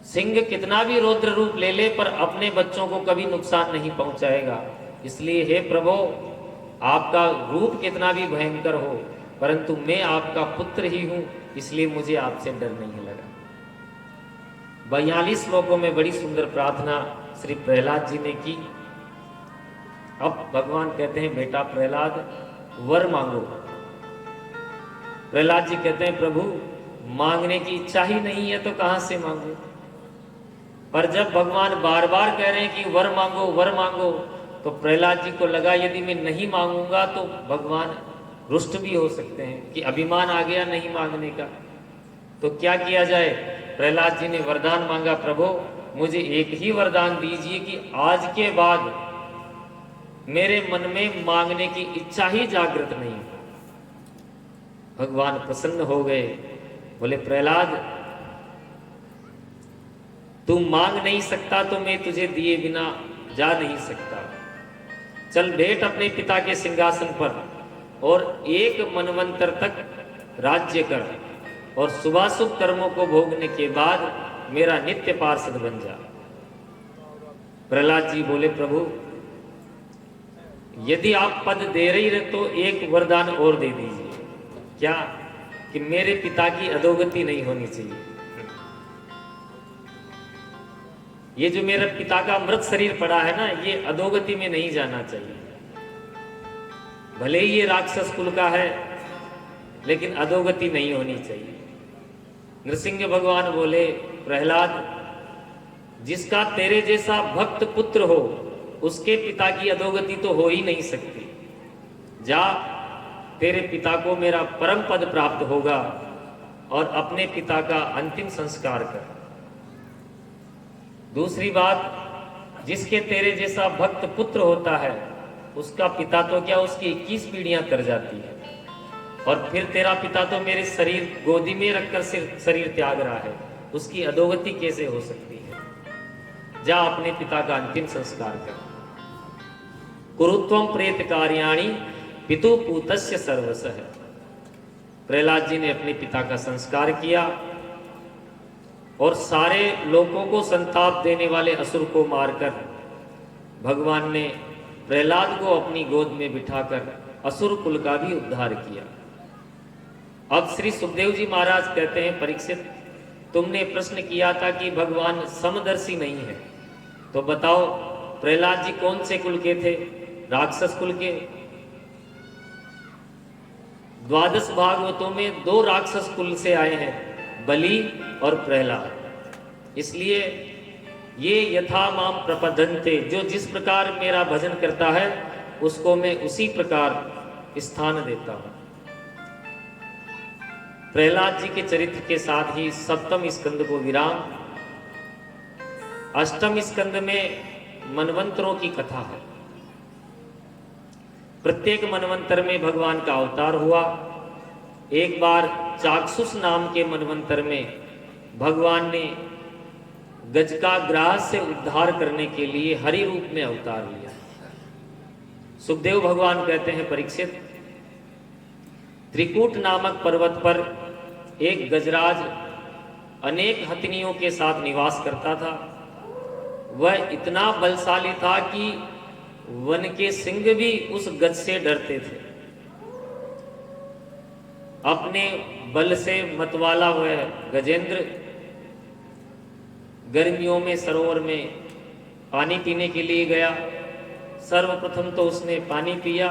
सिंह कितना भी रौद्र रूप ले ले पर अपने बच्चों को कभी नुकसान नहीं पहुंचाएगा। इसलिए हे प्रभु, आपका रूप कितना भी भयंकर हो, परंतु मैं आपका पुत्र ही हूं, इसलिए मुझे आपसे डर नहीं लगा। 42 श्लोकों में बड़ी सुंदर प्रार्थना श्री प्रहलाद जी ने की। अब भगवान कहते हैं, बेटा प्रहलाद वर मांगो। प्रहलाद जी कहते हैं, प्रभु मांगने की इच्छा ही नहीं है तो कहां से मांगू। पर जब भगवान बार बार कह रहे हैं कि वर मांगो वर मांगो, तो प्रहलाद जी को लगा यदि मैं नहीं मांगूंगा तो भगवान रुष्ट भी हो सकते हैं कि अभिमान आ गया नहीं मांगने का। तो क्या किया जाए। प्रहलाद जी ने वरदान मांगा, प्रभु मुझे एक ही वरदान दीजिए कि आज के बाद मेरे मन में मांगने की इच्छा ही जागृत नहीं हो। भगवान प्रसन्न हो गए, बोले प्रहलाद तू मांग नहीं सकता तो मैं तुझे दिए बिना जा नहीं सकता। चल बैठ अपने पिता के सिंहासन पर और एक मनवंतर तक राज्य कर और शुभाशुभ कर्मों को भोगने के बाद मेरा नित्य पार्षद बन जा। प्रहलाद जी बोले, प्रभु यदि आप पद दे रही रहे तो एक वरदान और दे दीजिए। क्या? कि मेरे पिता की अधोगति नहीं होनी चाहिए। ये जो मेरे पिता का मृत शरीर पड़ा है ना, ये अधोगति में नहीं जाना चाहिए। भले ही ये राक्षस कुल का है, लेकिन अधोगति नहीं होनी चाहिए। नृसिंह भगवान बोले, प्रहलाद जिसका तेरे जैसा भक्त पुत्र हो उसके पिता की अधोगति तो हो ही नहीं सकती। जा, तेरे पिता को मेरा परम पद प्राप्त होगा और अपने पिता का अंतिम संस्कार कर। दूसरी बात, जिसके तेरे जैसा भक्त पुत्र होता है उसका पिता तो क्या, उसकी 21 पीढ़ियां कर जाती है, और फिर तेरा पिता तो मेरे शरीर गोदी में रखकर शरीर त्याग रहा है, उसकी अधोगति कैसे हो सकती है। जा अपने पिता का अंतिम संस्कार कर। कुरुत्वम प्रेत कार्याणि पितु पूतस्य सर्वसः। प्रहलाद जी ने अपने पिता का संस्कार किया और सारे लोगों को संताप देने वाले असुर को मारकर भगवान ने प्रहलाद को अपनी गोद में बिठाकर असुर कुल का भी उद्धार किया। अब श्री सुखदेव जी महाराज कहते हैं, परीक्षित तुमने प्रश्न किया था कि भगवान समदर्शी नहीं है, तो बताओ प्रहलाद जी कौन से कुल के थे? राक्षस कुल के। 12 भागवतों में 2 राक्षस कुल से आए हैं, बलि और प्रहलाद। इसलिए ये यथा माम प्रपद्यन्ते, जो जिस प्रकार मेरा भजन करता है उसको मैं उसी प्रकार स्थान देता हूं। प्रहलाद जी के चरित्र के साथ ही 7वें स्कंद को विराम। 8वें स्कंद में मनवंतरों की कथा है। प्रत्येक मनवंतर में भगवान का अवतार हुआ। एक बार चाक्षुष नाम के मनवंतर में भगवान ने गज का ग्रास से उद्धार करने के लिए हरि रूप में अवतार लिया। सुखदेव भगवान कहते हैं, परीक्षित त्रिकूट नामक पर्वत पर एक गजराज अनेक हथिनियों के साथ निवास करता था। वह इतना बलशाली था कि वन के सिंह भी उस गज से डरते थे। अपने बल से मतवाला हुआ गजेंद्र गर्मियों में सरोवर में पानी पीने के लिए गया। सर्वप्रथम तो उसने पानी पिया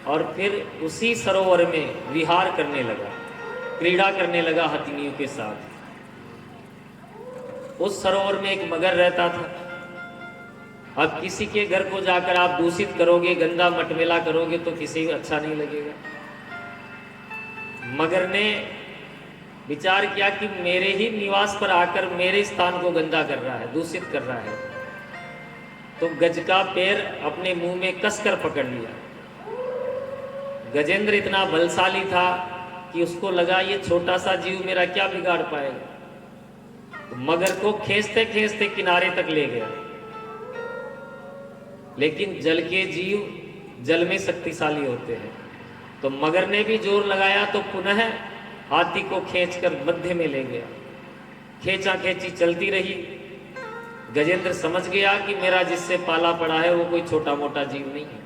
और फिर उसी सरोवर में विहार करने लगा, क्रीड़ा करने लगा हथिनियों के साथ। उस सरोवर में एक मगर रहता था। अब किसी के घर को जाकर आप दूषित करोगे, गंदा मटमेला करोगे तो किसी को अच्छा नहीं लगेगा। मगर ने विचार किया कि मेरे ही निवास पर आकर मेरे स्थान को गंदा कर रहा है, दूषित कर रहा है, तो गज का पैर अपने मुंह में कसकर पकड़ लिया। गजेंद्र इतना बलशाली था कि उसको लगा ये छोटा सा जीव मेरा क्या बिगाड़ पाएगा। तो मगर को खींचते खींचते किनारे तक ले गया, लेकिन जल के जीव जल में शक्तिशाली होते हैं। तो मगर ने भी जोर लगाया तो पुनः हाथी को खींचकर मध्य में ले गया। खेचा खेची चलती रही। गजेंद्र समझ गया कि मेरा जिससे पाला पड़ा है वो कोई छोटा मोटा जीव नहीं है।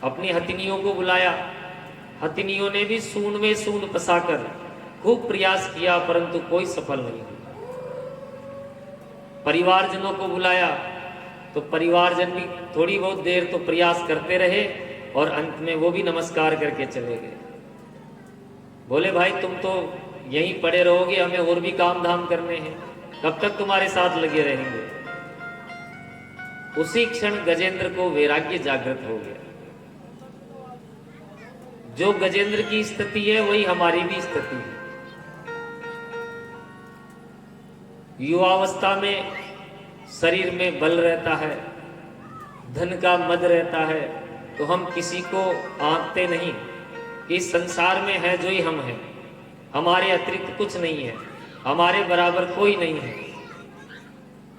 अपनी हथिनियों को बुलाया। हथिनियों ने भी सूंड में सूंड फंसाकर खूब प्रयास किया, परंतु कोई सफल नहीं हुआ। परिवारजनों को बुलाया तो परिवारजन भी थोड़ी बहुत देर तो प्रयास करते रहे और अंत में वो भी नमस्कार करके चले गए। बोले भाई तुम तो यहीं पड़े रहोगे, हमें और भी काम धाम करने हैं, कब तक तुम्हारे साथ लगे रहेंगे। उसी क्षण गजेंद्र को वैराग्य जागृत हो गया। जो गजेंद्र की स्थिति है वही हमारी भी स्थिति है। युवावस्था में शरीर में बल रहता है, धन का मद रहता है, तो हम किसी को आंकते नहीं। इस संसार में है जो ही हम हैं, हमारे अतिरिक्त कुछ नहीं है, हमारे बराबर कोई नहीं है।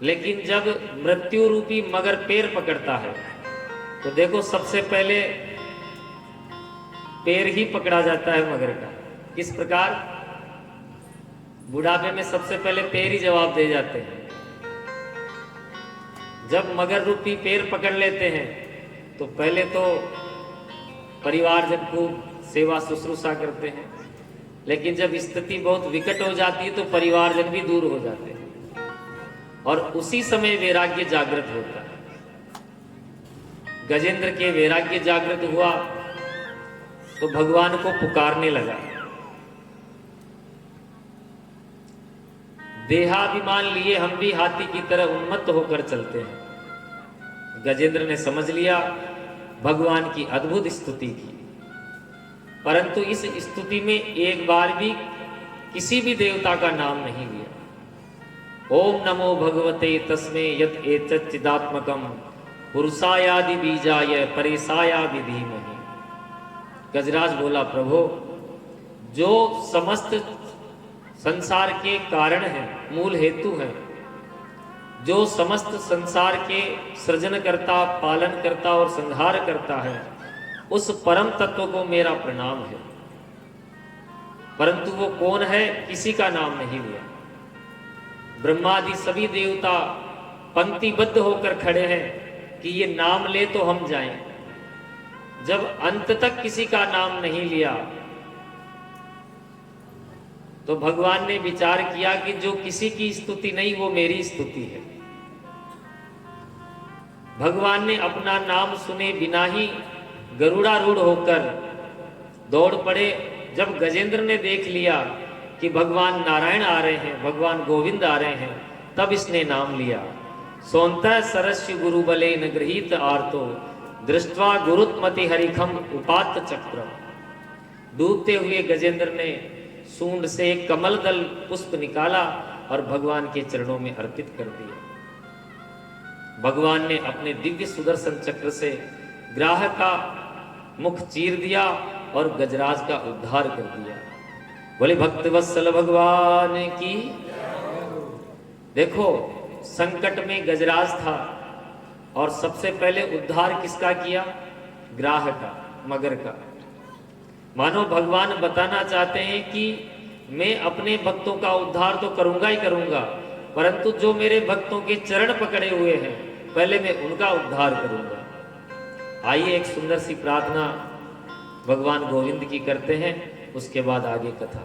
लेकिन जब मृत्यु रूपी मगर पैर पकड़ता है तो देखो सबसे पहले पैर ही पकड़ा जाता है मगर का। किस प्रकार? बुढ़ापे में सबसे पहले पैर ही जवाब दे जाते हैं। जब मगर रूपी पैर पकड़ लेते हैं तो पहले तो परिवारजन को सेवा शुश्रूषा करते हैं, लेकिन जब स्थिति बहुत विकट हो जाती है तो परिवारजन भी दूर हो जाते हैं और उसी समय वैराग्य जागृत होता है। गजेंद्र के वैराग्य जागृत हुआ तो भगवान को पुकारने लगा। देहाभिमान लिए हम भी हाथी की तरह उन्मत्त होकर चलते हैं। गजेंद्र ने समझ लिया भगवान की अद्भुत स्तुति की, परंतु इस स्तुति में एक बार भी किसी भी देवता का नाम नहीं लिया। ओम नमो भगवते तस्मै यत् एतत् चिदात्मकम् पुरुषायादि बीजाय परेशायादि धीमहि। गजराज बोला, प्रभु जो समस्त संसार के कारण है, मूल हेतु है, जो समस्त संसार के सृजन करता, पालन करता और संहार करता है, उस परम तत्व को मेरा प्रणाम है। परंतु वो कौन है, किसी का नाम नहीं लिया। ब्रह्मादि सभी देवता पंक्तिबद्ध होकर खड़े हैं कि ये नाम ले तो हम जाएं। जब अंत तक किसी का नाम नहीं लिया तो भगवान ने विचार किया कि जो किसी की स्तुति नहीं वो मेरी स्तुति है। भगवान ने अपना नाम सुने बिना ही गरुड़ारूढ़ होकर दौड़ पड़े। जब गजेंद्र ने देख लिया कि भगवान नारायण आ रहे हैं, भगवान गोविंद आ रहे हैं, तब इसने नाम लिया। सोंतः सरस्य गुरु बले न गृहीत आर्तो दृष्टवा गुरुत्मति हरिखम उपात चक्र। डूबते हुए गजेंद्र ने सूंड से एक कमल दल पुष्प निकाला और भगवान के चरणों में अर्पित कर दिया। भगवान ने अपने दिव्य सुदर्शन चक्र से ग्राह का मुख चीर दिया और गजराज का उद्धार कर दिया। बोले भक्तवत्सल भगवान की। देखो संकट में गजराज था और सबसे पहले उद्धार किसका किया? ग्राह का, मगर का। मानो भगवान बताना चाहते हैं कि मैं अपने भक्तों का उद्धार तो करूंगा ही करूंगा, परंतु जो मेरे भक्तों के चरण पकड़े हुए हैं पहले मैं उनका उद्धार करूंगा। आइए एक सुंदर सी प्रार्थना भगवान गोविंद की करते हैं, उसके बाद आगे कथा।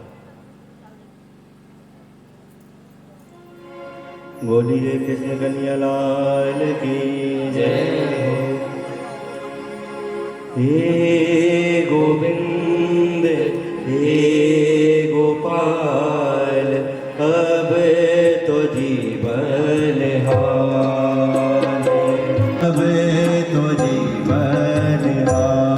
बोलिए कृष्ण कन्हैया लाल की जय। हे गोविंद हे गोपाल अब तो जीवन हार, अब तो जीवन हार।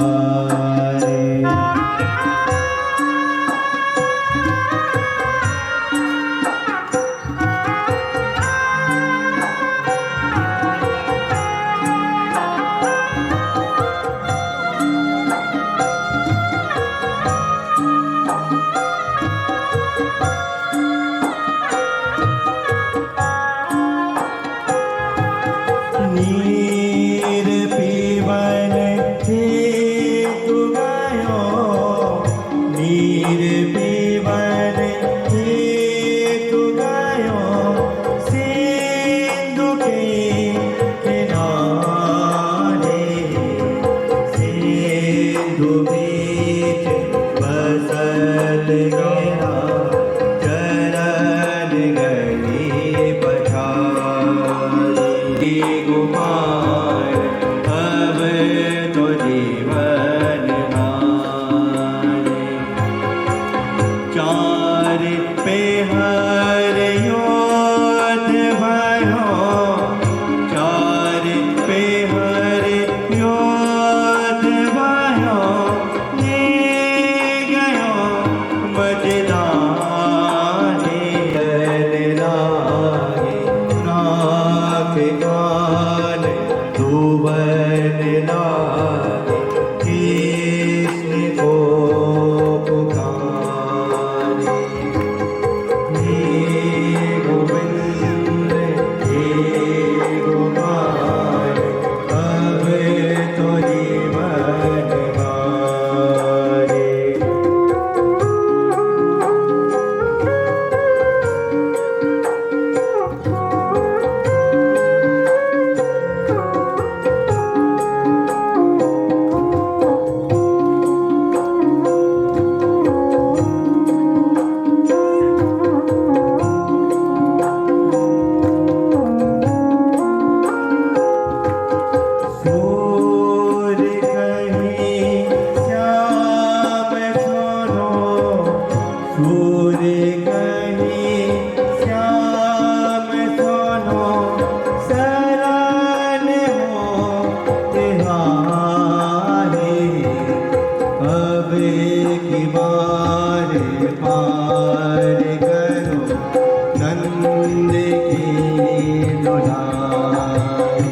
की दुलारी,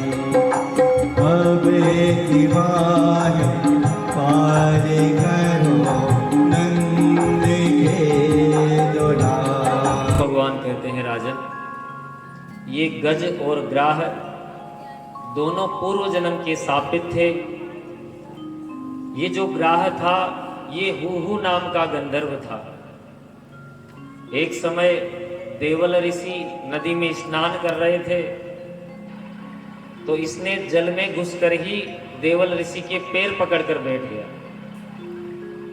अब की बार पार करो नंद के दुलारी। भगवान कहते हैं राजन, ये गज और ग्राह दोनों पूर्व जन्म के सापित थे। ये जो ग्राह था ये हुहु नाम का गंधर्व था। एक समय देवल ऋषि नदी में स्नान कर रहे थे तो इसने जल में घुसकर ही देवल ऋषि के पैर पकड़कर बैठ गया।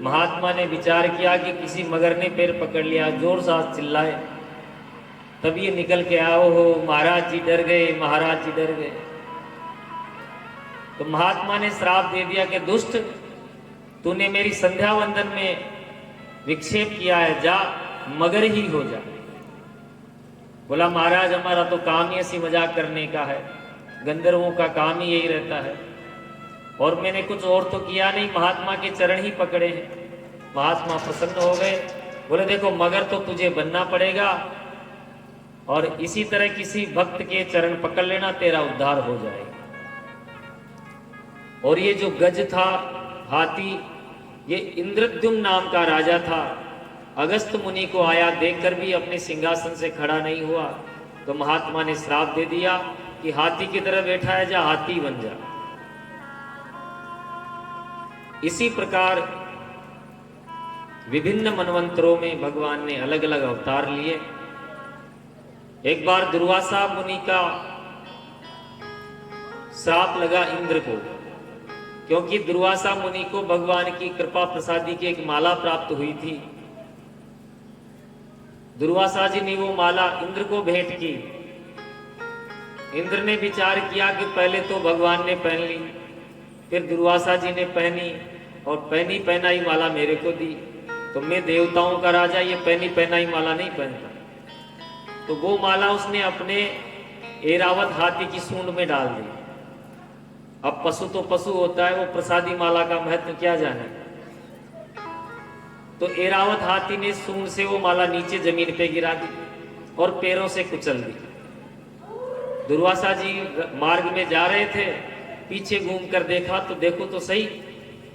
महात्मा ने विचार किया कि किसी मगर ने पैर पकड़ लिया, जोर से चिल्लाए, तब ये निकल के आओ हो महाराज जी डर गए, महाराज जी डर गए। तो महात्मा ने श्राप दे दिया कि दुष्ट, तूने मेरी संध्या वंदन में विक्षेप किया है, जा मगर ही हो जा। बोला महाराज हमारा तो काम ही ऐसी मजाक करने का है, गंधर्वों का काम ही यही रहता है, और मैंने कुछ और तो किया नहीं, महात्मा के चरण ही पकड़े हैं। महात्मा प्रसन्न हो गए, बोले देखो मगर तो तुझे बनना पड़ेगा और इसी तरह किसी भक्त के चरण पकड़ लेना, तेरा उद्धार हो जाएगा। और ये जो गज था हाथी, ये इंद्रद्युम्न नाम का राजा था। अगस्त मुनि को आया, देखकर भी अपने सिंहासन से खड़ा नहीं हुआ, तो महात्मा ने श्राप दे दिया कि हाथी की तरह बैठा है, जा हाथी बन जा। इसी प्रकार विभिन्न मनवंतरों में भगवान ने अलग अलग अवतार लिए। एक बार दुर्वासा मुनि का श्राप लगा इंद्र को, क्योंकि दुर्वासा मुनि को भगवान की कृपा प्रसादी की एक माला प्राप्त हुई थी। दुर्वासा जी ने वो माला इंद्र को भेंट की। इंद्र ने विचार किया कि पहले तो भगवान ने पहन ली, फिर दुर्वासा जी ने पहनी और पहनी पहनाई माला मेरे को दी, तो मैं देवताओं का राजा ये पहनी पहनाई माला नहीं पहनता। तो वो माला उसने अपने एरावत हाथी की सूंड में डाल दी। अब पशु तो पशु होता है, वो प्रसादी माला का महत्व क्या जाने। तो एरावत हाथी ने सूंड से वो माला नीचे जमीन पे गिरा दी और पैरों से कुचल दी। दुर्वासा जी मार्ग में जा रहे थे, पीछे घूम कर देखा तो देखो तो सही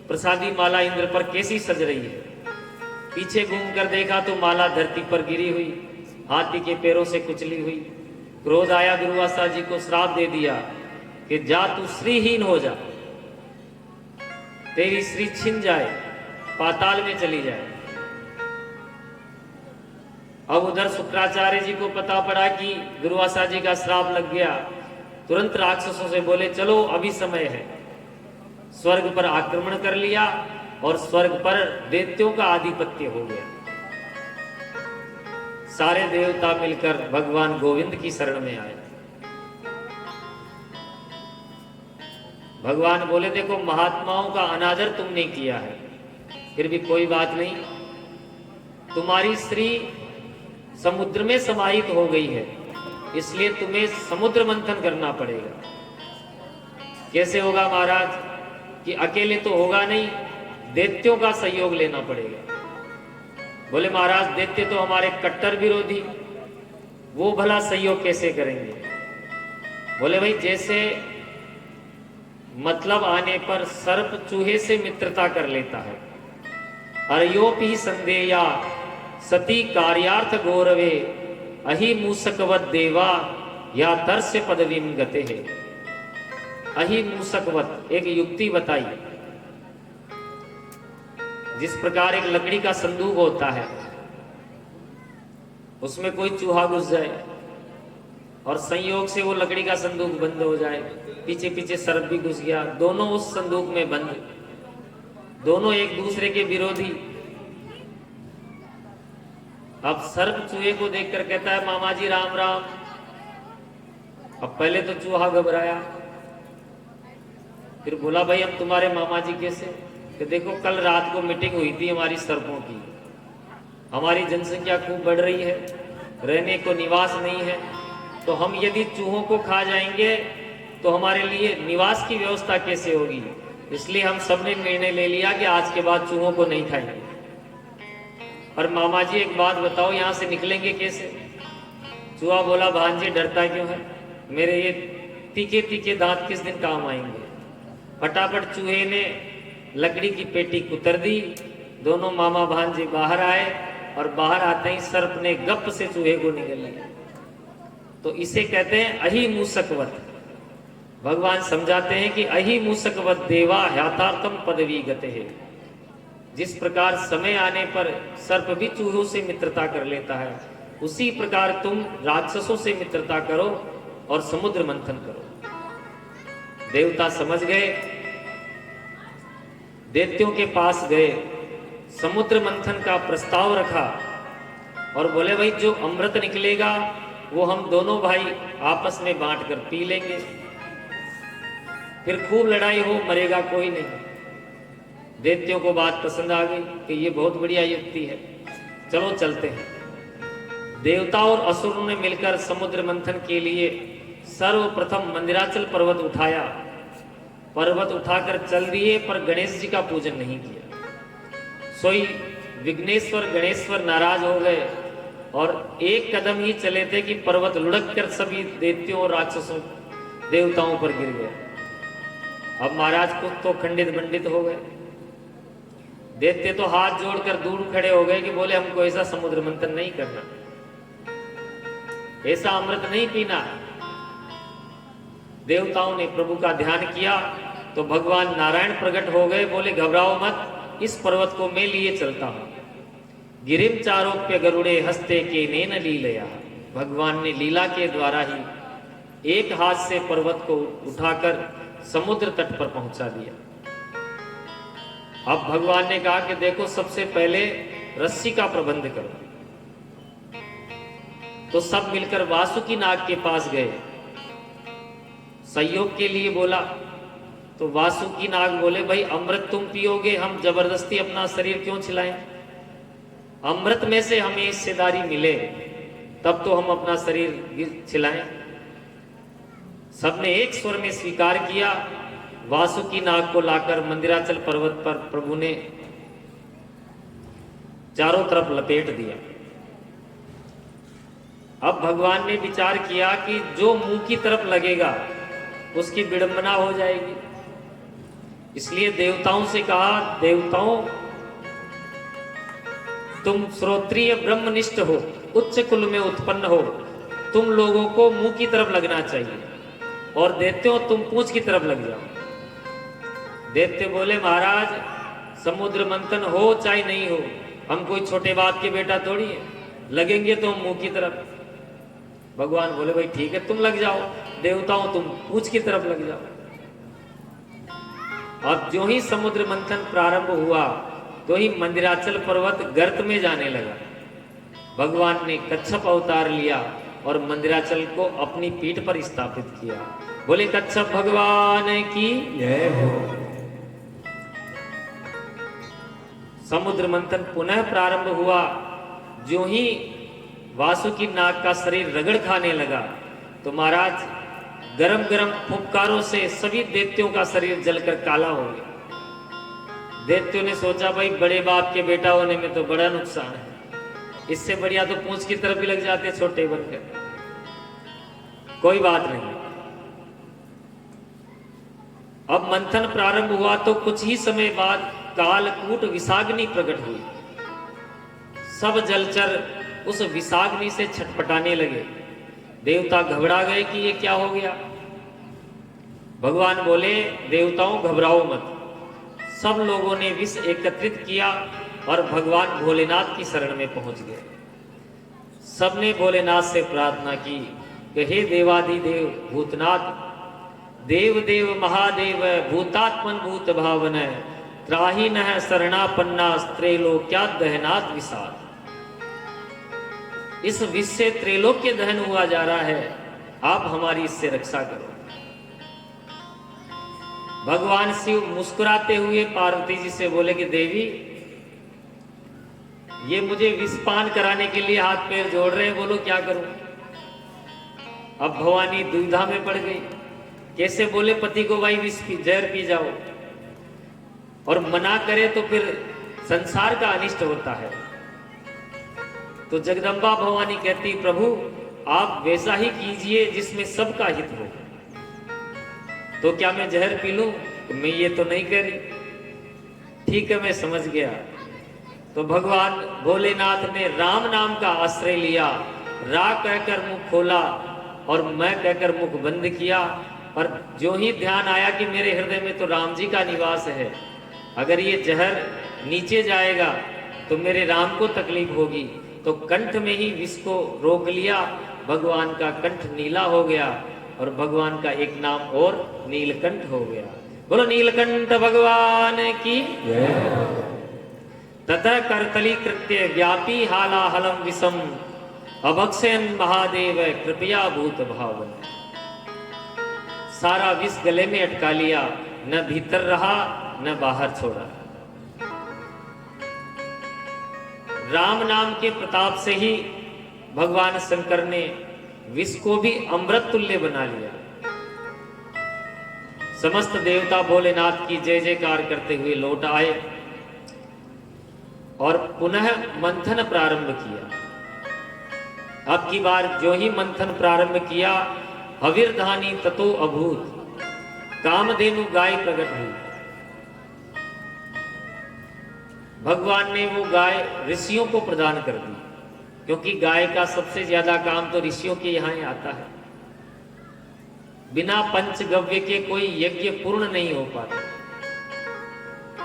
प्रसादी माला इंद्र पर कैसी सज रही है। पीछे घूम कर देखा तो माला धरती पर गिरी हुई, हाथी के पैरों से कुचली हुई। क्रोध आया, दुर्वासा जी को श्राप दे दिया कि जा तू श्रीहीन हो जा, तेरी श्री छिन जाए, पाताल में चली जाए। अब उधर शुक्राचार्य जी को पता पड़ा कि दुर्वासा जी का श्राप लग गया। तुरंत राक्षसों से बोले चलो अभी समय है। स्वर्ग पर आक्रमण कर लिया और स्वर्ग पर दैत्यों का आधिपत्य हो गया। सारे देवता मिलकर भगवान गोविंद की शरण में आए। भगवान बोले देखो महात्माओं का अनादर तुमने किया है, फिर भी कोई बात नहीं, तुम्हारी स्त्री समुद्र में समाहित हो गई है, इसलिए तुम्हें समुद्र मंथन करना पड़ेगा। कैसे होगा महाराज? कि अकेले तो होगा नहीं, दैत्यों का सहयोग लेना पड़ेगा। बोले महाराज दैत्य तो हमारे कट्टर विरोधी, वो भला सहयोग कैसे करेंगे? बोले भाई जैसे मतलब आने पर सर्प चूहे से मित्रता कर लेता है, अर्योपि संदेया सती कार्यार्थ गौरवे अहि मूसकवत देवा या दर्श्य पदवीम गते है। अहि मूसकवत एक युक्ति बताई। जिस प्रकार एक लकड़ी का संदूक होता है, उसमें कोई चूहा घुस जाए और संयोग से वो लकड़ी का संदूक बंद हो जाए, पीछे पीछे सर्प भी घुस गया, दोनों उस संदूक में बंद, दोनों एक दूसरे के विरोधी। अब सर्प चूहे को देखकर कहता है मामा जी राम राम। अब पहले तो चूहा घबराया, फिर बोला भाई अब तुम्हारे मामा जी कैसे? कि देखो कल रात को मीटिंग हुई थी हमारी सर्पों की, हमारी जनसंख्या खूब बढ़ रही है, रहने को निवास नहीं है, तो हम यदि चूहों को खा जाएंगे तो हमारे लिए निवास की व्यवस्था कैसे होगी? इसलिए हम सबने निर्णय ले लिया कि आज के बाद चूहों को नहीं खाएंगे। और मामा जी एक बात बताओ, यहाँ से निकलेंगे कैसे? चूहा बोला भांजे डरता क्यों है, मेरे ये तीखे तीखे दांत किस दिन काम आएंगे। फटाफट चूहे ने लकड़ी की पेटी कुतर दी, दोनों मामा भांजे बाहर आए और बाहर आते ही सर्प ने गप से चूहे को निगल लिया। तो इसे कहते हैं अहि मूसकवत। भगवान समझाते हैं कि अहि मूसकवत देवा ह्यातार्कम पदवी गते है। जिस प्रकार समय आने पर सर्प भी चूहों से मित्रता कर लेता है, उसी प्रकार तुम राक्षसों से मित्रता करो और समुद्र मंथन करो। देवता समझ गए, दैत्यों के पास गए, समुद्र मंथन का प्रस्ताव रखा और बोले भाई जो अमृत निकलेगा वो हम दोनों भाई आपस में बांट कर पी लेंगे, फिर खूब लड़ाई हो, मरेगा कोई नहीं। दैत्यों को बात पसंद आ गई कि ये बहुत बढ़िया युक्ति है, चलो चलते हैं। देवता और असुरों ने मिलकर समुद्र मंथन के लिए सर्वप्रथम मंदिराचल पर्वत उठाया। पर्वत उठाकर चल दिए, पर गणेश जी का पूजन नहीं किया। सोई विघ्नेश्वर गणेश्वर नाराज हो गए और एक कदम ही चले थे कि पर्वत लुढ़क कर सभी दैत्यों और राक्षसों देवताओं पर गिर गया। अब महाराज कुछ तो खंडित बंडित हो गए। दैत्य तो हाथ जोड़कर दूर खड़े हो गए कि बोले हमको ऐसा समुद्र मंथन नहीं करना, ऐसा अमृत नहीं पीना। देवताओं ने प्रभु का ध्यान किया तो भगवान नारायण प्रकट हो गए, बोले घबराओ मत, इस पर्वत को मैं लिए चलता हूं। गिरिम चारोप्य गरुड़े हस्ते के नेन लीलया। भगवान ने लीला के द्वारा ही एक हाथ से पर्वत को उठाकर समुद्र तट पर पहुंचा दिया। अब भगवान ने कहा कि देखो सबसे पहले रस्सी का प्रबंध करो। तो सब मिलकर वासुकी नाग के पास गए, सहयोग के लिए बोला। तो वासुकी नाग बोले भाई अमृत तुम पियोगे, हम जबरदस्ती अपना शरीर क्यों छिलाएं? अमृत में से हमें हिस्सेदारी मिले तब तो हम अपना शरीर छिलाएं। सबने एक स्वर में स्वीकार किया। वासुकी नाग को लाकर मंदिराचल पर्वत पर प्रभु ने चारों तरफ लपेट दिया। अब भगवान ने विचार किया कि जो मुंह की तरफ लगेगा उसकी विडंबना हो जाएगी, इसलिए देवताओं से कहा, देवताओं तुम श्रोत्रिय ब्रह्मनिष्ठ हो, उच्च कुल में उत्पन्न हो, तुम लोगों को मुंह की तरफ लगना चाहिए, और दैत्यों तुम पूंछ की तरफ लग जाओ। दैत्य बोले महाराज समुद्र मंथन हो चाहे नहीं हो, हम कोई छोटे बाप के बेटा थोड़ी है, लगेंगे तो हम मुंह की तरफ। भगवान बोले भाई ठीक है तुम लग जाओ, देवताओं तुम पूंछ की तरफ लग जाओ। अब जो ही समुद्र मंथन प्रारंभ हुआ तो ही मंदिराचल पर्वत गर्त में जाने लगा। भगवान ने कच्छप अवतार लिया और मंदिराचल को अपनी पीठ पर स्थापित किया। बोले कच्छप भगवान की जय हो। समुद्र मंथन पुनः प्रारंभ हुआ। जो ही वासुकी नाग का शरीर रगड़ खाने लगा तो महाराज गरम गरम फुफकारों से सभी दैत्यों का शरीर जलकर काला हो गया। दैत्यों ने सोचा भाई बड़े बाप के बेटा होने में तो बड़ा नुकसान है, इससे बढ़िया तो पूंछ की तरफ भी लग जाते छोटे बनकर। कोई बात नहीं। अब मंथन प्रारंभ हुआ तो कुछ ही समय बाद कालकूट विषाग्नि प्रकट हुई। सब जलचर उस विषाग्नि से छटपटाने लगे। देवता घबरा गए कि ये क्या हो गया। भगवान बोले देवताओं घबराओ मत। सब लोगों ने विष एकत्रित किया और भगवान भोलेनाथ की शरण में पहुंच गए। सबने भोलेनाथ से प्रार्थना की कि हे देवाधिदेव भूतनाथ, देव देव महादेव भूतात्मन भूत भावन त्राही न शरणापन्ना त्रैलोक्यात् दहनात् विषाद। इस विष से त्रैलोक्य दहन हुआ जा रहा है, आप हमारी इससे रक्षा करो। भगवान शिव मुस्कुराते हुए पार्वती जी से बोले कि देवी ये मुझे विषपान कराने के लिए हाथ पैर जोड़ रहे हैं, बोलो क्या करूं। अब भवानी दुविधा में पड़ गई। कैसे बोले पति को भाई विष पी जहर पी जाओ, और मना करे तो फिर संसार का अनिष्ट होता है। तो जगदम्बा भवानी कहती प्रभु आप वैसा ही कीजिए जिसमें सबका हित हो। तो क्या मैं जहर पी लूं? मैं ये तो नहीं कह रही। ठीक है, मैं समझ गया। तो भगवान भोलेनाथ ने राम नाम का आश्रय लिया, रा कहकर मुख खोला और मैं कहकर मुख बंद किया। और जो ही ध्यान आया कि मेरे हृदय में तो राम जी का निवास है, अगर ये जहर नीचे जाएगा तो मेरे राम को तकलीफ होगी, तो कंठ में ही विष को रोक लिया। भगवान का कंठ नीला हो गया और भगवान का एक नाम और नीलकंठ हो गया। बोलो नीलकंठ भगवान की। ततः करतली कृत्य व्यापी हालाहलम विषम अभक्षयन महादेव कृपया भूत भावन। सारा विष गले में अटका लिया, न भीतर रहा न बाहर छोड़ा। राम नाम के प्रताप से ही भगवान शंकर ने विष को भी अमृत तुल्य बना लिया। समस्त देवता भोलेनाथ की जय जयकार करते हुए लौट आए और पुनः मंथन प्रारंभ किया। अब की बार जो ही मंथन प्रारंभ किया, हविर्धानी ततो अभूत, कामधेनु गाय प्रकट हुई। भगवान ने वो गाय ऋषियों को प्रदान कर दी, क्योंकि गाय का सबसे ज्यादा काम तो ऋषियों के यहाँ ही आता है। बिना पंचगव्य के कोई यज्ञ पूर्ण नहीं हो पाता।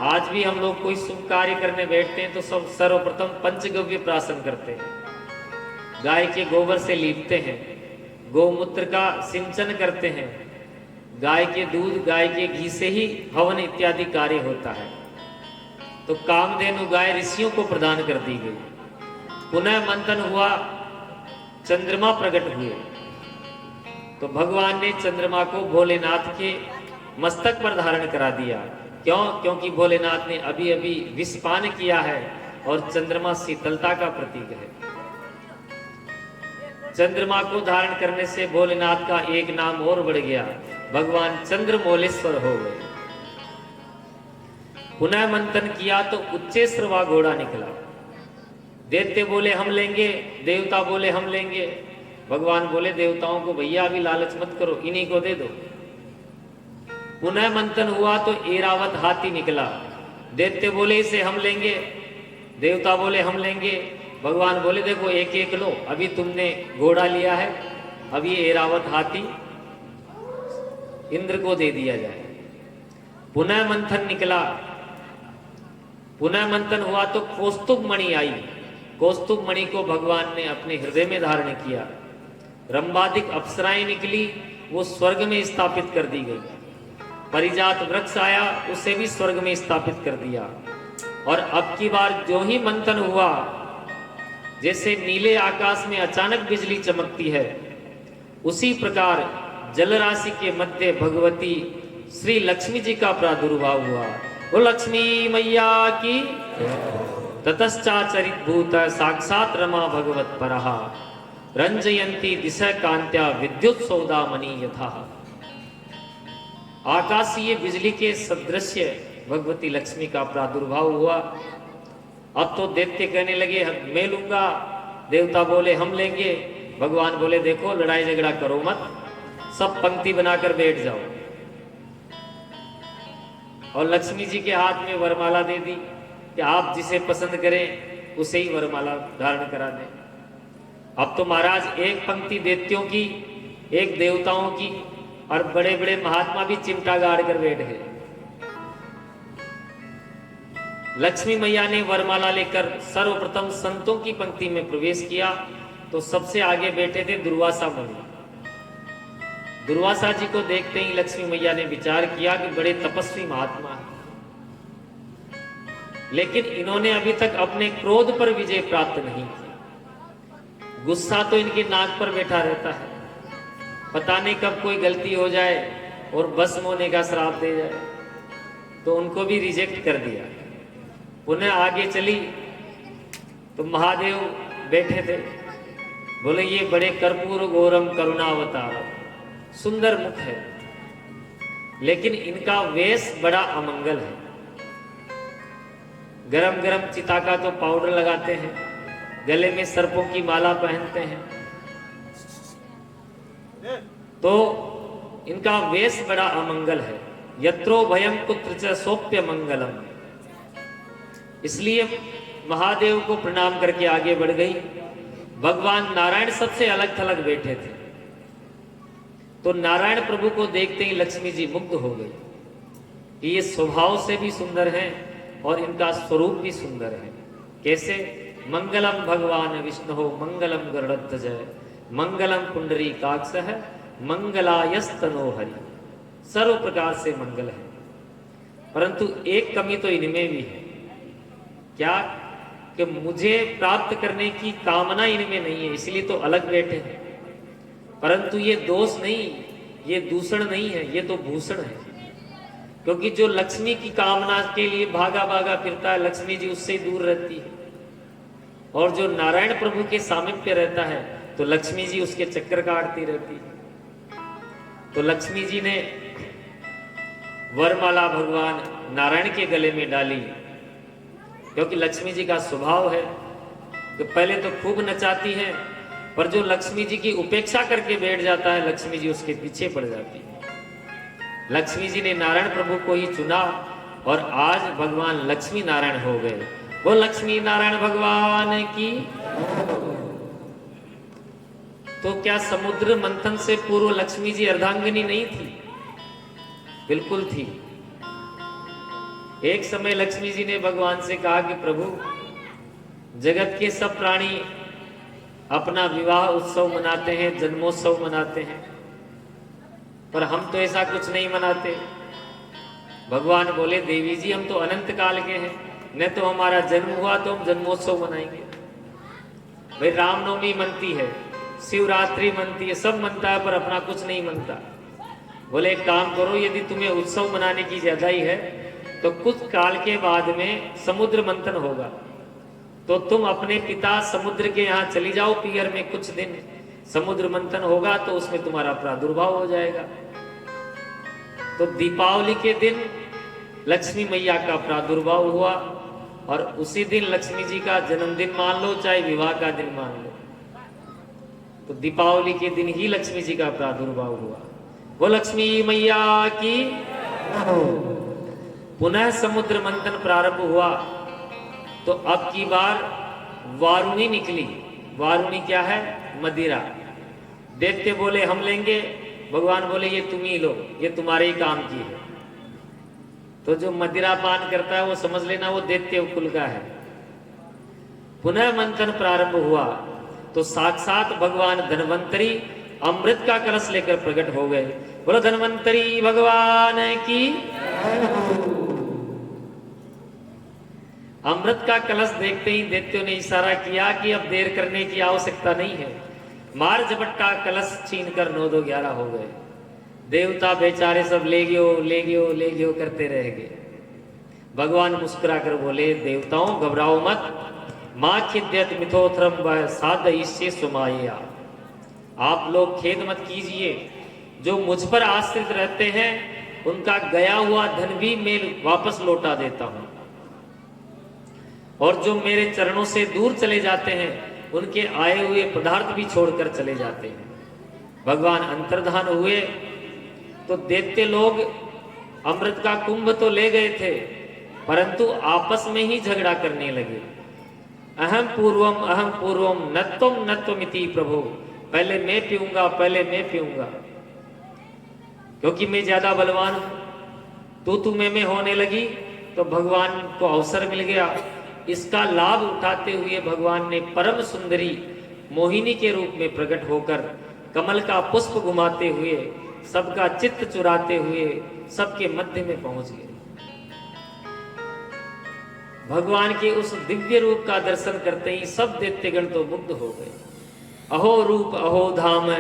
आज भी हम लोग कोई शुभ कार्य करने बैठते हैं तो सब सर्वप्रथम पंचगव्य प्राशन करते हैं। गाय के गोबर से लीपते हैं, गौमूत्र का सिंचन करते हैं, गाय के दूध गाय के घी से ही हवन इत्यादि कार्य होता है। तो कामधेनु गाय ऋषियों को प्रदान कर दी गई। पुनः मंथन हुआ, चंद्रमा प्रकट हुए। तो भगवान ने चंद्रमा को भोलेनाथ के मस्तक पर धारण करा दिया। क्यों? क्योंकि भोलेनाथ ने अभी अभी विषपान किया है और चंद्रमा शीतलता का प्रतीक है। चंद्रमा को धारण करने से भोलेनाथ का एक नाम और बढ़ गया, भगवान चंद्रमौलेश्वर हो गए। पुनः मंथन किया तो उच्चेश्रवा घोड़ा निकला। दैत्य बोले हम लेंगे, देवता बोले हम लेंगे। भगवान बोले देवताओं को भैया अभी लालच मत करो, इन्हीं को दे दो। पुनः मंथन हुआ तो ऐरावत हाथी निकला। दैत्य बोले इसे हम लेंगे, देवता बोले हम लेंगे। भगवान बोले देखो एक एक लो, अभी तुमने घोड़ा लिया है, अब ये ऐरावत हाथी इंद्र को दे दिया जाए। पुनः मंथन निकला। पुनः मंथन हुआ तो कौस्तुभ मणि आई। कौस्तुभ मणि को भगवान ने अपने हृदय में धारण किया। रंबादिक अप्सराएं निकली, वो स्वर्ग में स्थापित कर दी गई। परिजात वृक्ष आया, उसे भी स्वर्ग में स्थापित कर दिया। और अब की बार जो ही मंथन हुआ, जैसे नीले आकाश में अचानक बिजली चमकती है, उसी प्रकार जलराशि के मध्य भगवती श्री लक्ष्मी जी का प्रादुर्भाव हुआ। वो लक्ष्मी मैया की। ततश्चाचरित भूत साक्षात रमा भगवत परहा रंजयंती दिशा कांत्या विद्युत सौदामणि यथा। आकाशीय बिजली के सदृश्य भगवती लक्ष्मी का प्रादुर्भाव हुआ। अब तो दैत्य कहने लगे मैं लूंगा, देवता बोले हम लेंगे। भगवान बोले देखो लड़ाई झगड़ा करो मत, सब पंक्ति बनाकर बैठ जाओ। और लक्ष्मी जी के हाथ में वरमाला दे दी कि आप जिसे पसंद करें उसे ही वरमाला धारण करा दें। अब तो महाराज एक पंक्ति दैत्यों की, एक देवताओं की, और बड़े बड़े महात्मा भी चिमटा गाड़ कर बैठ गए। लक्ष्मी मैया ने वरमाला लेकर सर्वप्रथम संतों की पंक्ति में प्रवेश किया। तो सबसे आगे बैठे थे दुर्वासा मुनि। दुर्वासा जी को देखते ही लक्ष्मी मैया ने विचार किया कि बड़े तपस्वी महात्मा हैं, लेकिन इन्होंने अभी तक अपने क्रोध पर विजय प्राप्त नहीं की। गुस्सा तो इनकी नाक पर बैठा रहता है, पता नहीं कब कोई गलती हो जाए और भस्म होने का श्राप दे जाए। तो उनको भी रिजेक्ट कर दिया। पुनः आगे चली तो महादेव बैठे थे। बोले ये बड़े कर्पूर गौरम करुणावतारम, सुंदर मुख है, लेकिन इनका वेश बड़ा अमंगल है। गरम गरम चिता का तो पाउडर लगाते हैं, गले में सर्पों की माला पहनते हैं, तो इनका वेश बड़ा अमंगल है। यत्रो भयम कुत्र च सोप्य मंगलम। इसलिए महादेव को प्रणाम करके आगे बढ़ गई। भगवान नारायण सबसे अलग थलग बैठे थे, तो नारायण प्रभु को देखते ही लक्ष्मी जी मुग्ध हो गई कि ये स्वभाव से भी सुंदर हैं और इनका स्वरूप भी सुंदर है। कैसे? मंगलम भगवान विष्णु मंगलम गरुड़ध्वज मंगलम पुंडरी काक्ष मंगलायस्तनो हरि। सर्व प्रकार से मंगल है, परंतु एक कमी तो इनमें भी है। क्या? कि मुझे प्राप्त करने की कामना इनमें नहीं है, इसलिए तो अलग बैठे हैं। परंतु ये दोष नहीं, ये दूषण नहीं है, ये तो भूषण है। क्योंकि जो लक्ष्मी की कामना के लिए भागा भागा फिरता है, लक्ष्मी जी उससे दूर रहती है। और जो नारायण प्रभु के सामीप्य रहता है तो लक्ष्मी जी उसके चक्कर काटती रहती है। तो लक्ष्मी जी ने वरमाला भगवान नारायण के गले में डाली, क्योंकि लक्ष्मी जी का स्वभाव है कि पहले तो खूब नचाती है, पर जो लक्ष्मी जी की उपेक्षा करके बैठ जाता है लक्ष्मी जी उसके पीछे पड़ जाती है। लक्ष्मी जी ने नारायण प्रभु को ही चुना और आज भगवान लक्ष्मी नारायण हो गए। वो लक्ष्मी नारायण भगवान की। तो क्या समुद्र मंथन से पूर्व लक्ष्मी जी अर्धांगिनी नहीं थी? बिल्कुल थी। एक समय लक्ष्मी जी ने भगवान से कहा कि प्रभु, जगत के सब प्राणी अपना विवाह उत्सव मनाते हैं, जन्मोत्सव मनाते हैं, पर हम तो ऐसा कुछ नहीं मनाते। भगवान बोले, देवी जी हम तो अनंत काल के हैं, न तो हमारा जन्म हुआ तो हम जन्मोत्सव मनाएंगे। भाई रामनवमी मनती है, शिवरात्रि मनती है, सब मनता है, पर अपना कुछ नहीं मनता। बोले एक काम करो, यदि तुम्हें उत्सव मनाने की ज्यादा ही है तो कुछ काल के बाद में समुद्र मंथन होगा, तो तुम अपने पिता समुद्र के यहाँ चली जाओ पियर में, कुछ दिन समुद्र मंथन होगा तो उसमें तुम्हारा प्रादुर्भाव हो जाएगा। तो दीपावली के दिन लक्ष्मी मैया का प्रादुर्भाव हुआ और उसी दिन लक्ष्मी जी का जन्मदिन मान लो चाहे विवाह का दिन मान लो, तो दीपावली के दिन ही लक्ष्मी जी का प्रादुर्भाव हुआ। वो लक्ष्मी मैया की। पुनः समुद्र मंथन प्रारंभ हुआ तो अब की बार वारुणी निकली। वारुणी क्या है? मदिरा। दैत्य बोले हम लेंगे, भगवान बोले ये तुम ही लो, ये तुम्हारे ही काम की है। तो जो मदिरा पान करता है वो समझ लेना वो दैत्य कुल का है। पुनः मंथन प्रारंभ हुआ तो साक्षात भगवान धन्वंतरी अमृत का कलश लेकर प्रकट हो गए। बोलो धन्वंतरी भगवान की। अमृत का कलश देखते ही दैत्यों ने इशारा किया कि अब देर करने की आवश्यकता नहीं है। मार झपट्टा कलश छीनकर 9 2 11 हो गए। देवता बेचारे सब ले गयो करते रह गए। भगवान मुस्कुरा कर बोले, देवताओं घबराओ मत, मां खिद्यत मिथोथरम साध इससे सुमाया। आप लोग खेद मत कीजिए, जो मुझ पर आश्रित रहते हैं उनका गया हुआ धन भी मैं वापस लौटा देता हूं, और जो मेरे चरणों से दूर चले जाते हैं उनके आए हुए पदार्थ भी छोड़कर चले जाते हैं। भगवान अंतर्धान हुए तो दैत्य लोग अमृत का कुंभ तो ले गए थे, परंतु आपस में ही झगड़ा करने लगे। अहम पूर्वम नत्वमिति प्रभु, पहले मैं पीऊंगा, पहले मैं पीऊंगा, क्योंकि मैं ज्यादा बलवान हूं। तू में होने लगी तो भगवान को अवसर मिल गया। इसका लाभ उठाते हुए भगवान ने परम सुंदरी मोहिनी के रूप में प्रकट होकर कमल का पुष्प घुमाते हुए, सबका चित्त चुराते हुए सबके मध्य में पहुंच गए। भगवान के उस दिव्य रूप का दर्शन करते ही सब दैत्यगण तो मुग्ध हो गए। अहो रूप अहो धाम,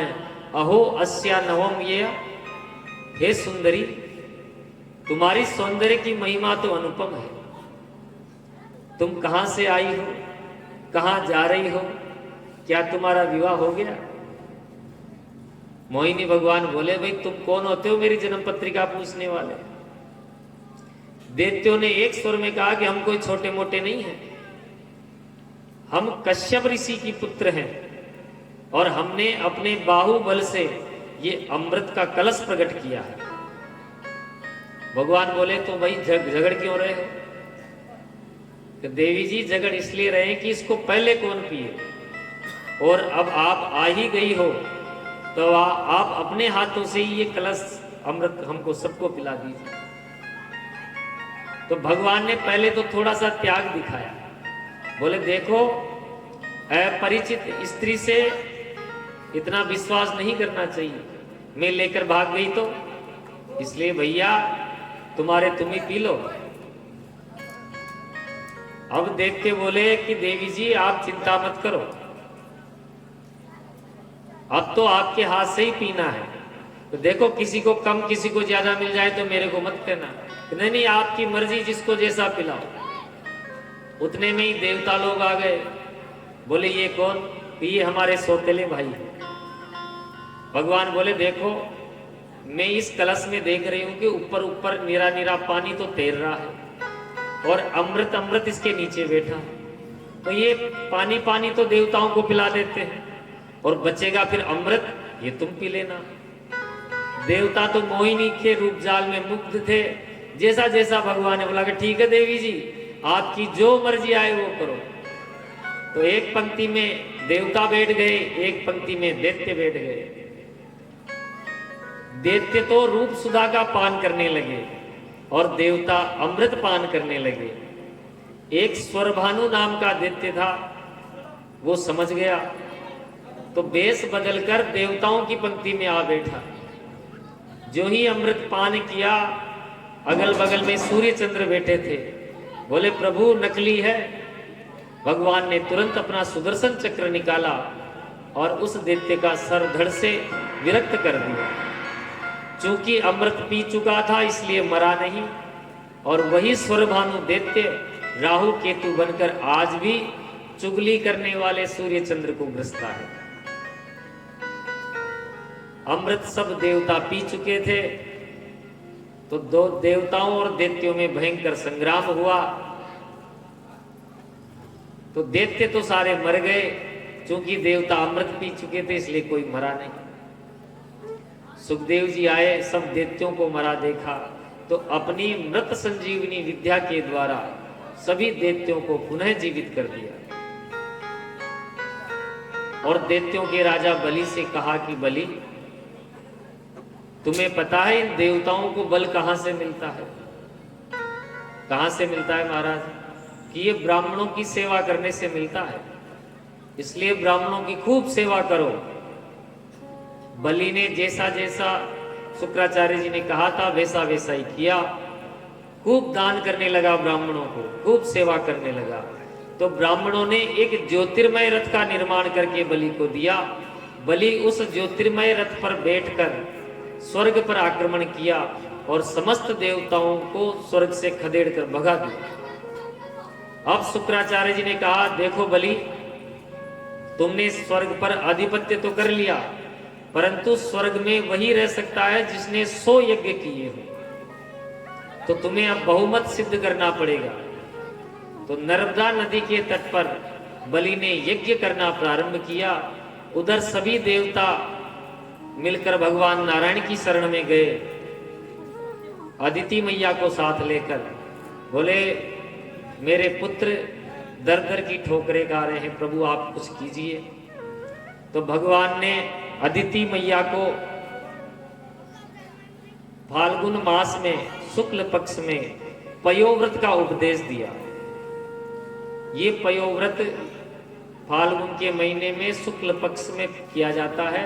अहो अस्या नवम ये। हे सुंदरी, तुम्हारी सौंदर्य की महिमा तो अनुपम है। तुम कहां से आई हो, कहां जा रही हो, क्या तुम्हारा विवाह हो गया? मोहिनी भगवान बोले, भाई तुम कौन होते हो मेरी जन्म पत्रिका पूछने वाले? दैत्यों ने एक स्वर में कहा कि हम कोई छोटे मोटे नहीं हैं, हम कश्यप ऋषि की पुत्र हैं और हमने अपने बाहुबल से ये अमृत का कलश प्रकट किया है। भगवान बोले तो भाई झगड़ क्यों रहे हो? तो देवी जी झगड़ इसलिए रहे कि इसको पहले कौन पिए, और अब आप आ ही गई हो तो आप अपने हाथों से ही ये कलश अमृत हमको सबको पिला दीजिए। तो भगवान ने पहले तो थोड़ा सा त्याग दिखाया, बोले देखो अपरिचित स्त्री से इतना विश्वास नहीं करना चाहिए, मैं लेकर भाग गई तो इसलिए भैया तुम्हारे तुम ही पी लो। अब देख के बोले कि देवी जी आप चिंता मत करो, अब तो आपके हाथ से ही पीना है, तो देखो किसी को कम किसी को ज्यादा मिल जाए तो मेरे को मत कहना। नहीं नहीं आपकी मर्जी, जिसको जैसा पिलाओ। उतने में ही देवता लोग आ गए, बोले ये कौन? ये हमारे सौतेले भाई हैं। भगवान बोले देखो मैं इस कलश में देख रही हूं कि ऊपर ऊपर नीरा नीरा पानी तो तैर रहा है और अमृत अमृत इसके नीचे बैठा है, तो ये पानी पानी तो देवताओं को पिला देते हैं और बचेगा फिर अमृत, ये तुम पी लेना। देवता तो मोहिनी के रूप जाल में मुग्ध थे, जैसा जैसा भगवान ने बोला कि ठीक है देवी जी आपकी जो मर्जी आए वो करो। तो एक पंक्ति में देवता बैठ गए, एक पंक्ति में दैत्य बैठ गए। दैत्य तो रूप सुधा का पान करने लगे और देवता अमृत पान करने लगे। एक स्वरभानु नाम का दैत्य था, वो समझ गया तो वेश बदलकर देवताओं की पंक्ति में आ बैठा। जो ही अमृत पान किया, अगल बगल में सूर्य चंद्र बैठे थे, बोले प्रभु नकली है। भगवान ने तुरंत अपना सुदर्शन चक्र निकाला और उस दैत्य का सर धड़ से विरक्त कर दिया। चूंकि अमृत पी चुका था इसलिए मरा नहीं, और वही स्वरभानु दैत्य राहु केतु बनकर आज भी चुगली करने वाले सूर्य चंद्र को ग्रसता है। अमृत सब देवता पी चुके थे, तो दो देवताओं और दैत्यों में भयंकर संग्राम हुआ। तो दैत्य तो सारे मर गए, क्योंकि देवता अमृत पी चुके थे इसलिए कोई मरा नहीं। सुखदेव जी आए, सब दैत्यों को मरा देखा, तो अपनी मृत संजीवनी विद्या के द्वारा सभी दैत्यों को पुनः जीवित कर दिया। और दैत्यों के राजा बलि से कहा कि बलि तुम्हें पता है इन देवताओं को बल कहां से मिलता है? कहां से मिलता है महाराज? कि ये ब्राह्मणों की सेवा करने से मिलता है, इसलिए ब्राह्मणों की खूब सेवा करो। बलि ने जैसा जैसा शुक्राचार्य जी ने कहा था वैसा वैसा ही किया, खूब दान करने लगा, ब्राह्मणों को खूब सेवा करने लगा। तो ब्राह्मणों ने एक ज्योतिर्मय रथ का निर्माण करके बलि को दिया। बलि उस ज्योतिर्मय रथ पर बैठकर स्वर्ग पर आक्रमण किया और समस्त देवताओं को स्वर्ग से खदेड़ कर भगा दिया। अब शुक्राचार्य जी ने कहा देखो बलि, तुमने स्वर्ग पर आधिपत्य तो कर लिया, परंतु स्वर्ग में वही रह सकता है जिसने 100 यज्ञ किए हो, तो तुम्हें अब बहुमत सिद्ध करना पड़ेगा। तो नर्मदा नदी के तट पर बलि ने यज्ञ करना प्रारंभ किया। उधर सभी देवता मिलकर भगवान नारायण की शरण में गए, अदिति मैया को साथ लेकर। बोले मेरे पुत्र दर दर की ठोकरें खा रहे हैं, प्रभु आप कुछ कीजिए। तो भगवान ने अदिति मैया को फाल्गुन मास में शुक्ल पक्ष में पयोव्रत का उपदेश दिया। ये पयोव्रत फाल्गुन के महीने में शुक्ल पक्ष में किया जाता है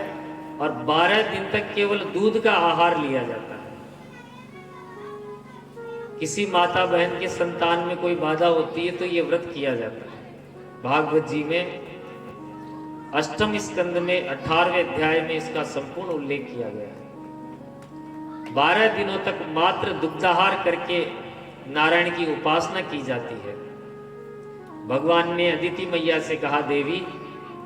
और 12 दिन तक केवल दूध का आहार लिया जाता है। किसी माता बहन के संतान में कोई बाधा होती है तो ये व्रत किया जाता है। भागवत जी में 8वें स्कंद में 18वें अध्याय में इसका संपूर्ण उल्लेख किया गया है। 12 दिनों तक मात्र दुग्धाहार करके नारायण की उपासना की जाती है। भगवान ने अदिति मैया से कहा देवी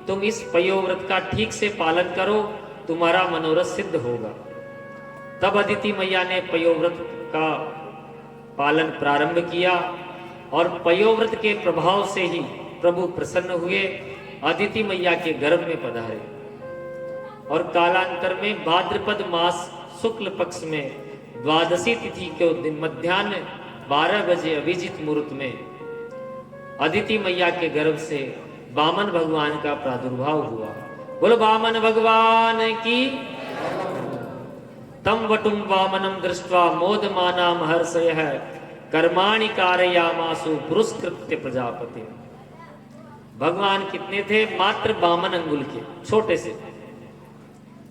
तुम इस पयोव्रत का ठीक से पालन करो, तुम्हारा मनोरथ सिद्ध होगा। तब अदिति मैया ने पयोव्रत का पालन प्रारंभ किया और पयोव्रत के प्रभाव से ही प्रभु प्रसन्न हुए, अदिति मैया के गर्भ में पधारे। और कालांतर में भाद्रपद मास शुक्ल पक्ष में द्वादशी तिथि के दिन मध्याह्न 12 बजे अभिजित मुहूर्त में अदिति मैया के गर्भ से वामन भगवान का प्रादुर्भाव हुआ। बोलो वामन भगवान की। तम वटुम वामनम दृष्ट्वा मोदमाना महर्षयः कर्माणि कारयामासु पुरस्कृत्य प्रजापति। भगवान कितने थे? मात्र 52 अंगुल के, छोटे से।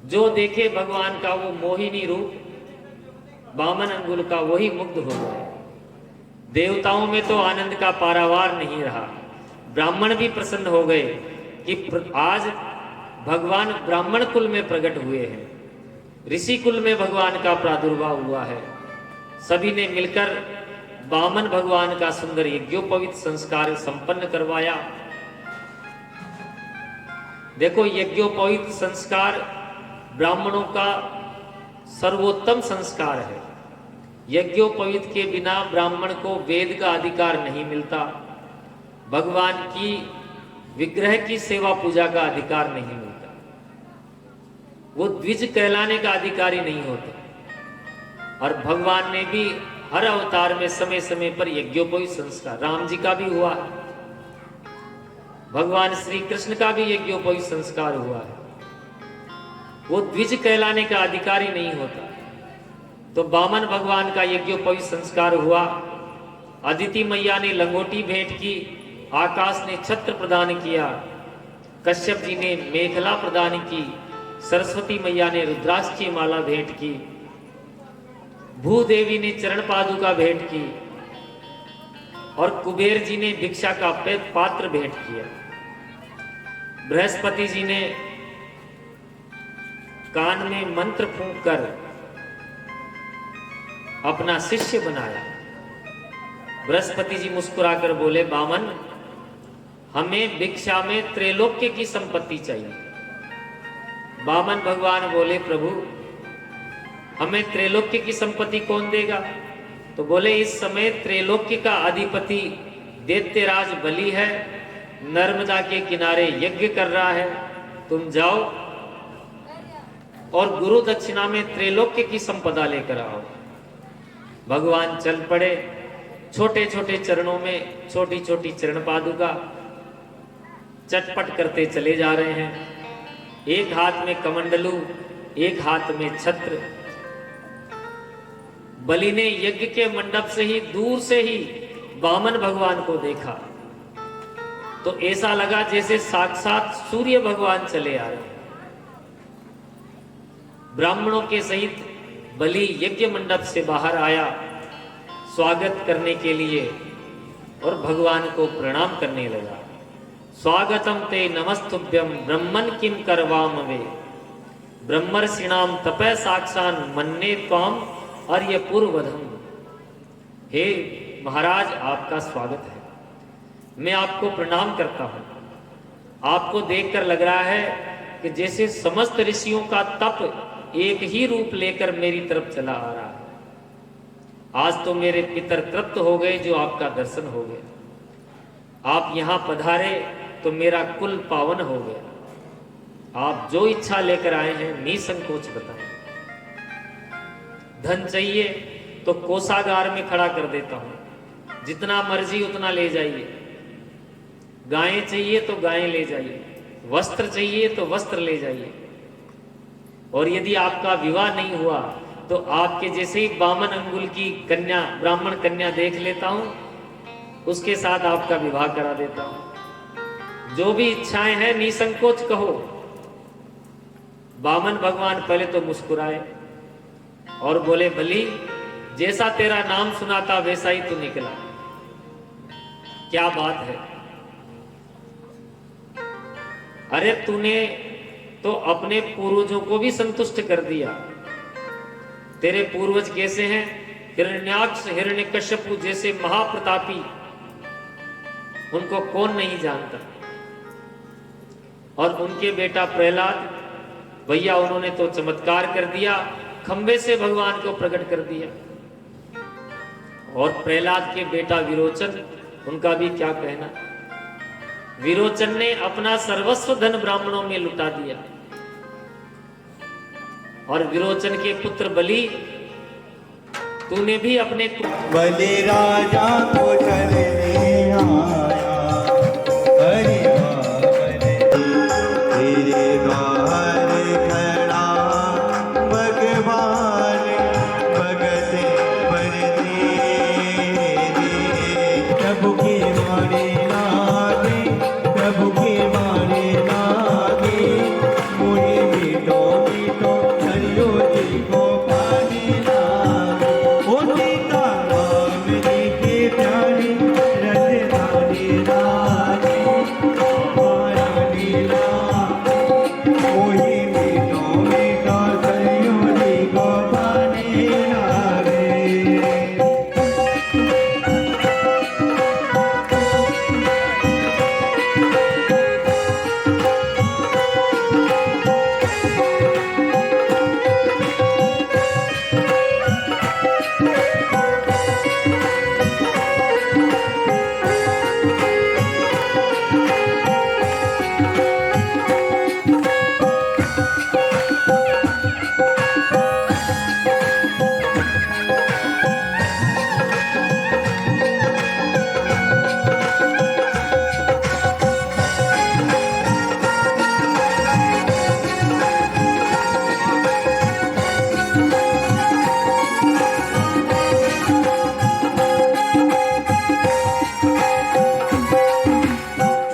जो देखे भगवान का वो मोहिनी रूप 52 अंगुल का, वही मुग्ध हो गए। देवताओं में तो आनंद का पारावार नहीं रहा। ब्राह्मण भी प्रसन्न हो गए कि आज भगवान ब्राह्मण कुल में प्रकट हुए हैं, ऋषि कुल में भगवान का प्रादुर्भाव हुआ है। सभी ने मिलकर वामन भगवान का सुंदर यज्ञोपवीत संस्कार संपन्न करवाया। देखो, यज्ञोपवीत संस्कार ब्राह्मणों का सर्वोत्तम संस्कार है। यज्ञोपवीत के बिना ब्राह्मण को वेद का अधिकार नहीं मिलता, भगवान की विग्रह की सेवा पूजा का अधिकार नहीं मिलता, वो द्विज कहलाने का अधिकारी नहीं होता। और भगवान ने भी हर अवतार में समय समय पर यज्ञोपवीत संस्कार, राम जी का भी हुआ है, भगवान श्री कृष्ण का भी यज्ञोपवीत संस्कार हुआ है। वो द्विज कहलाने का अधिकारी नहीं होता। तो वामन भगवान का यज्ञोपवीत संस्कार हुआ। अदिति मैया ने लंगोटी भेंट की, आकाश ने छत्र प्रदान किया, कश्यप जी ने मेखला प्रदान की, सरस्वती मैया ने रुद्राक्ष की माला भेंट की, भूदेवी ने चरण पादुका भेंट की और कुबेर जी ने भिक्षा का पात्र भेंट किया। बृहस्पति जी ने कान में मंत्र फूंक कर अपना शिष्य बनाया। बृहस्पति जी मुस्कुराकर बोले, वामन, हमें भिक्षा में त्रैलोक्य की संपत्ति चाहिए। वामन भगवान बोले, प्रभु, हमें त्रैलोक्य की संपत्ति कौन देगा? तो बोले, इस समय त्रैलोक्य का अधिपति दैत्यराज बलि है, नर्मदा के किनारे यज्ञ कर रहा है, तुम जाओ और गुरु दक्षिणा में त्रैलोक्य की संपदा लेकर आओ। भगवान चल पड़े, छोटे छोटे चरणों में छोटी छोटी चरण पादुका चटपट करते चले जा रहे हैं। एक हाथ में कमंडलू, एक हाथ में छत्र। बलि ने यज्ञ के मंडप से ही, दूर से ही वामन भगवान को देखा तो ऐसा लगा जैसे साक्षात सूर्य भगवान चले आ रहे हैं। ब्राह्मणों के सहित बलि यज्ञ मंडप से बाहर आया स्वागत करने के लिए और भगवान को प्रणाम करने लगा। स्वागतम ते नमस्तुभ्यम ब्रह्मन किम करवामवे ब्रह्मर्षिणाम तपः साक्षान मन्ने त्वाम अर्य पूर्वधम। हे महाराज, आपका स्वागत है, मैं आपको प्रणाम करता हूं। आपको देखकर लग रहा है कि जैसे समस्त ऋषियों का तप एक ही रूप लेकर मेरी तरफ चला आ रहा है। आज तो मेरे पितर तृप्त हो गए जो आपका दर्शन हो गया। आप यहां पधारे तो मेरा कुल पावन हो गया। आप जो इच्छा लेकर आए हैं निसंकोच बताएं। धन चाहिए तो कोषागार में खड़ा कर देता हूं, जितना मर्जी उतना ले जाइए। गायें चाहिए तो गायें ले जाइए, वस्त्र चाहिए तो वस्त्र ले जाइए। और यदि आपका विवाह नहीं हुआ तो आपके जैसे ही 52 अंगुल की कन्या, ब्राह्मण कन्या देख लेता हूं, उसके साथ आपका विवाह करा देता हूं। जो भी इच्छाएं हैं निसंकोच कहो। वामन भगवान पहले तो मुस्कुराए और बोले, बलि, जैसा तेरा नाम सुना था वैसा ही तू निकला। क्या बात है? अरे तूने तो अपने पूर्वजों को भी संतुष्ट कर दिया। तेरे पूर्वज कैसे हैं? हिरण्याक्ष, हिरण्यकश्यपु जैसे महाप्रतापी, उनको कौन नहीं जानता। और उनके बेटा प्रहलाद, भैया उन्होंने तो चमत्कार कर दिया, खंबे से भगवान को प्रकट कर दिया। और प्रहलाद के बेटा विरोचन, उनका भी क्या कहना। विरोचन ने अपना सर्वस्व धन ब्राह्मणों में लुटा दिया। और विरोचन के पुत्र बलि, तूने भी अपने बलि राजा को चलने आया, हरि तेरे बाहर खड़ा भगवान, भगत बनते प्रभु के मारे लागे, प्रभु के मारे लागे, मुझे बेटो बेटो हरियो जी को पानी लागे। ओ सीता राम जी के प्यारे रजधानी लागे, महारानी लागे, मोहे बेटो बेटो हरियो जी को पानी लागे।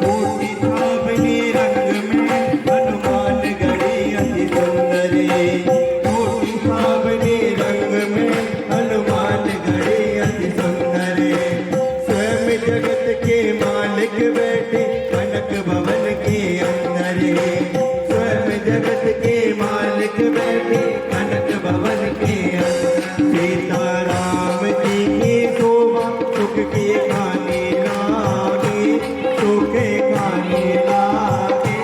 छोटी छावनी रंग में हनुमान गढ़ी अति सुंदर, छोटी छावनी रंग में हनुमान गढ़ी अति सुंदर, स्वयं जगत के मालिक बैठे कनक भवन के अंदर, स्वयं जगत के मालिक बैठे कनक भवन के अंदर। सीता राम जी की शोभा सुख की खाने लागे, सुख खाने लागे,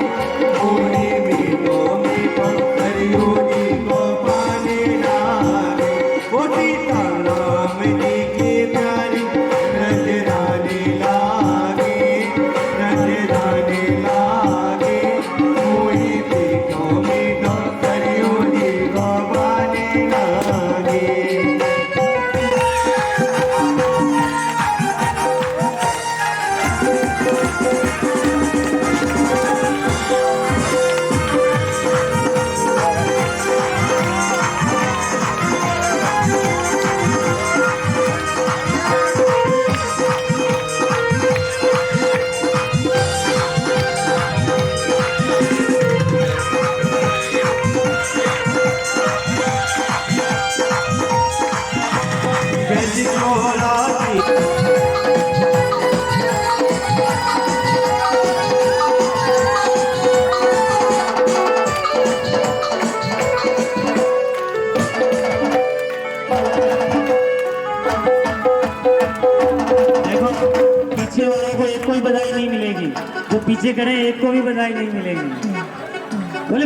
मोहे मीठो मीठो हरियो जी को पाने लागे। ओ सीता राम जी की प्यारी रजरानी लागे, रजरानी लागे, मोहे मीठो मीठो हरियो जी को पाने लागे। देखो पीछे वाले को एक कोई बधाई नहीं मिलेगी, जो पीछे खड़े हैं, एक को भी बधाई नहीं मिलेगी। बोले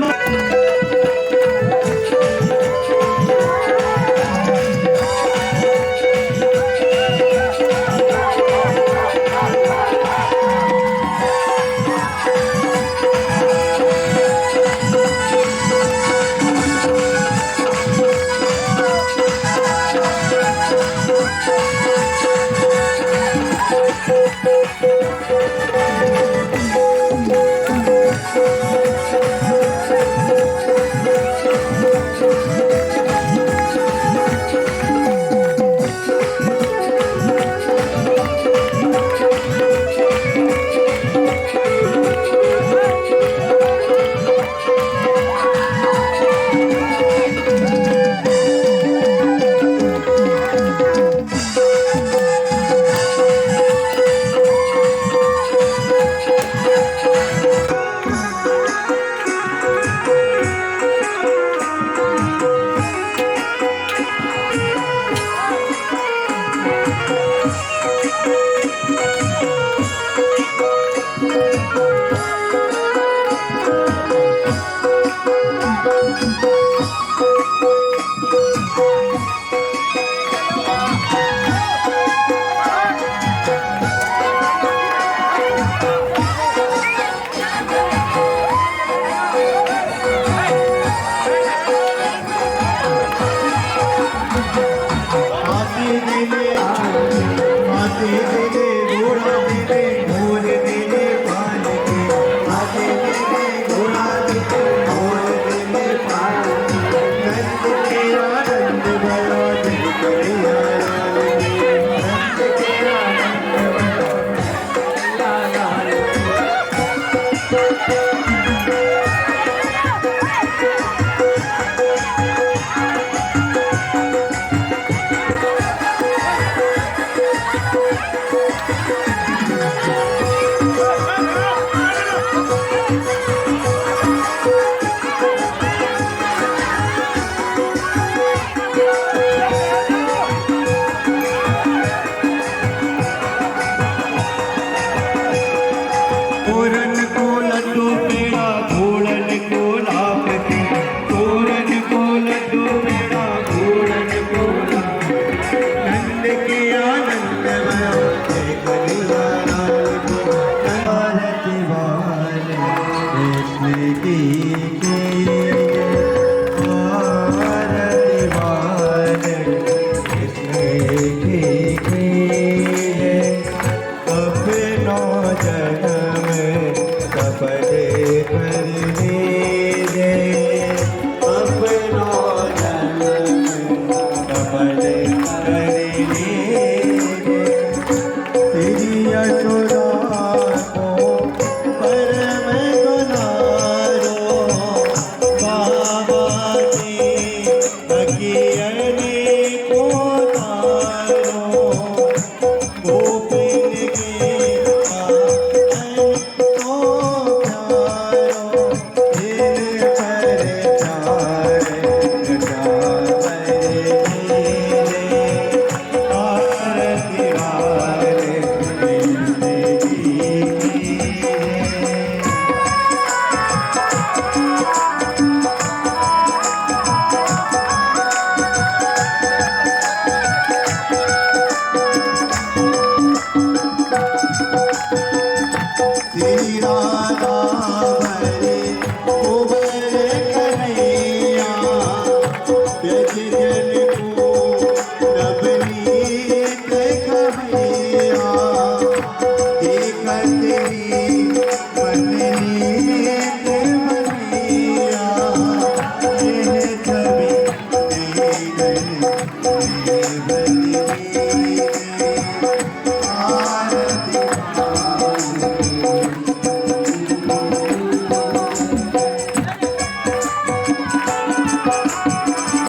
तेरे